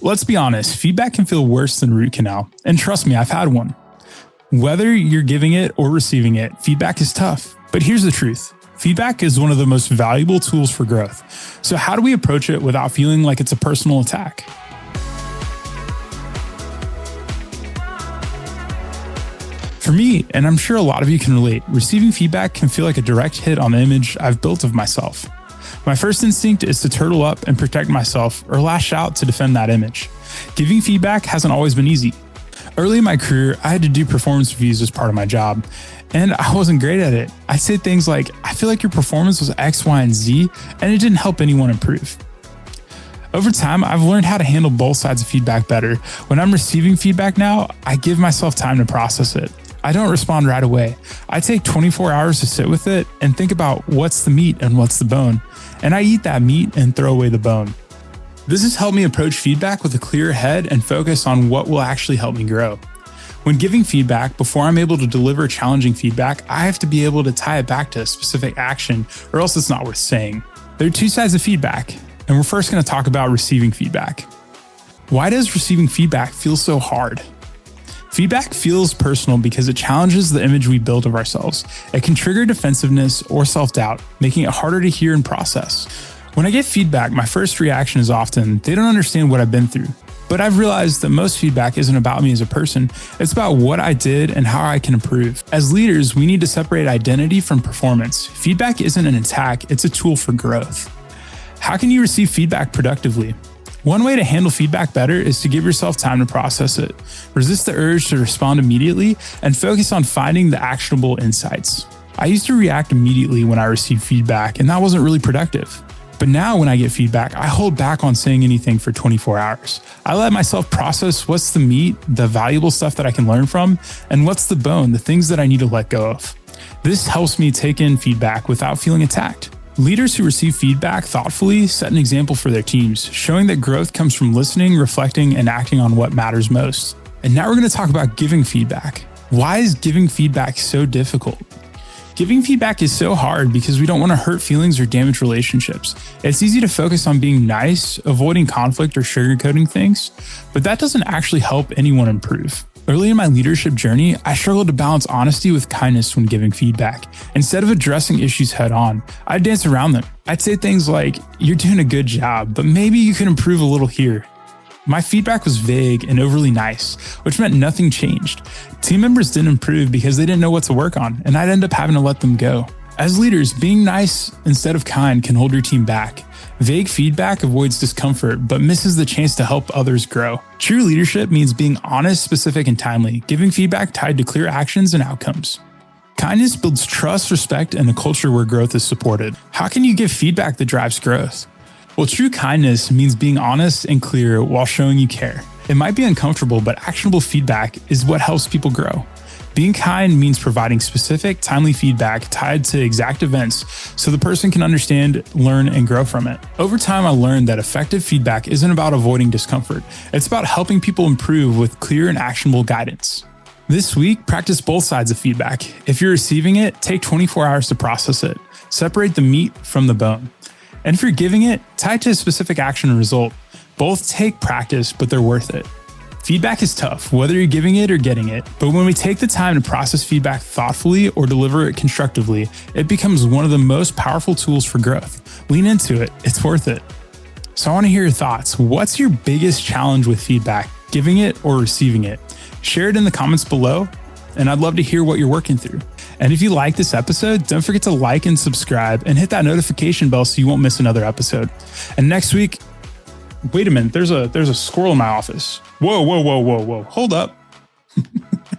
Let's be honest, feedback can feel worse than root canal. And trust me, I've had one. Whether you're giving it or receiving it, feedback is tough. But here's the truth. Feedback is one of the most valuable tools for growth. So how do we approach it without feeling like it's a personal attack? For me, and I'm sure a lot of you can relate, receiving feedback can feel like a direct hit on the image I've built of myself. My first instinct is to turtle up and protect myself or lash out to defend that image. Giving feedback hasn't always been easy. Early in my career, I had to do performance reviews as part of my job, and I wasn't great at it. I'd say things like, I feel like your performance was X, Y, and Z, and it didn't help anyone improve. Over time, I've learned how to handle both sides of feedback better. When I'm receiving feedback now, I give myself time to process it. I don't respond right away. I take 24 hours to sit with it and think about what's the meat and what's the bone. And I eat that meat and throw away the bone. This has helped me approach feedback with a clear head and focus on what will actually help me grow. When giving feedback, before I'm able to deliver challenging feedback, I have to be able to tie it back to a specific action, or else it's not worth saying. There are two sides of feedback, and we're first going to talk about receiving feedback. Why does receiving feedback feel so hard? Feedback feels personal because it challenges the image we build of ourselves. It can trigger defensiveness or self-doubt, making it harder to hear and process. When I get feedback, my first reaction is often, they don't understand what I've been through. But I've realized that most feedback isn't about me as a person, it's about what I did and how I can improve. As leaders, we need to separate identity from performance. Feedback isn't an attack, it's a tool for growth. How can you receive feedback productively? One way to handle feedback better is to give yourself time to process it. Resist the urge to respond immediately and focus on finding the actionable insights. I used to react immediately when I received feedback, and that wasn't really productive. But now when I get feedback, I hold back on saying anything for 24 hours. I let myself process what's the meat, the valuable stuff that I can learn from, and what's the bone, the things that I need to let go of. This helps me take in feedback without feeling attacked. Leaders who receive feedback thoughtfully set an example for their teams, showing that growth comes from listening, reflecting, and acting on what matters most. And now we're going to talk about giving feedback. Why is giving feedback so difficult? Giving feedback is so hard because we don't want to hurt feelings or damage relationships. It's easy to focus on being nice, avoiding conflict, or sugarcoating things, but that doesn't actually help anyone improve. Early in my leadership journey, I struggled to balance honesty with kindness when giving feedback. Instead of addressing issues head on, I'd dance around them. I'd say things like, you're doing a good job, but maybe you could improve a little here. My feedback was vague and overly nice, which meant nothing changed. Team members didn't improve because they didn't know what to work on, and I'd end up having to let them go. As leaders, being nice instead of kind can hold your team back. Vague feedback avoids discomfort, but misses the chance to help others grow. True leadership means being honest, specific, and timely, giving feedback tied to clear actions and outcomes. Kindness builds trust, respect, and a culture where growth is supported. How can you give feedback that drives growth? Well, true kindness means being honest and clear while showing you care. It might be uncomfortable, but actionable feedback is what helps people grow. Being kind means providing specific, timely feedback tied to exact events so the person can understand, learn, and grow from it. Over time, I learned that effective feedback isn't about avoiding discomfort. It's about helping people improve with clear and actionable guidance. This week, practice both sides of feedback. If you're receiving it, take 24 hours to process it. Separate the meat from the bone. And if you're giving it, tie it to a specific action or result. Both take practice, but they're worth it. Feedback is tough, whether you're giving it or getting it, but when we take the time to process feedback thoughtfully or deliver it constructively, it becomes one of the most powerful tools for growth. Lean into it, it's worth it. So I want to hear your thoughts. What's your biggest challenge with feedback, giving it or receiving it? Share it in the comments below, and I'd love to hear what you're working through. And if you like this episode, don't forget to like and subscribe and hit that notification bell so you won't miss another episode. And next week, wait a minute, there's a squirrel in my office. Whoa. Hold up.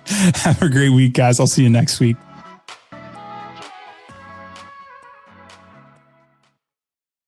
Have a great week, guys. I'll see you next week.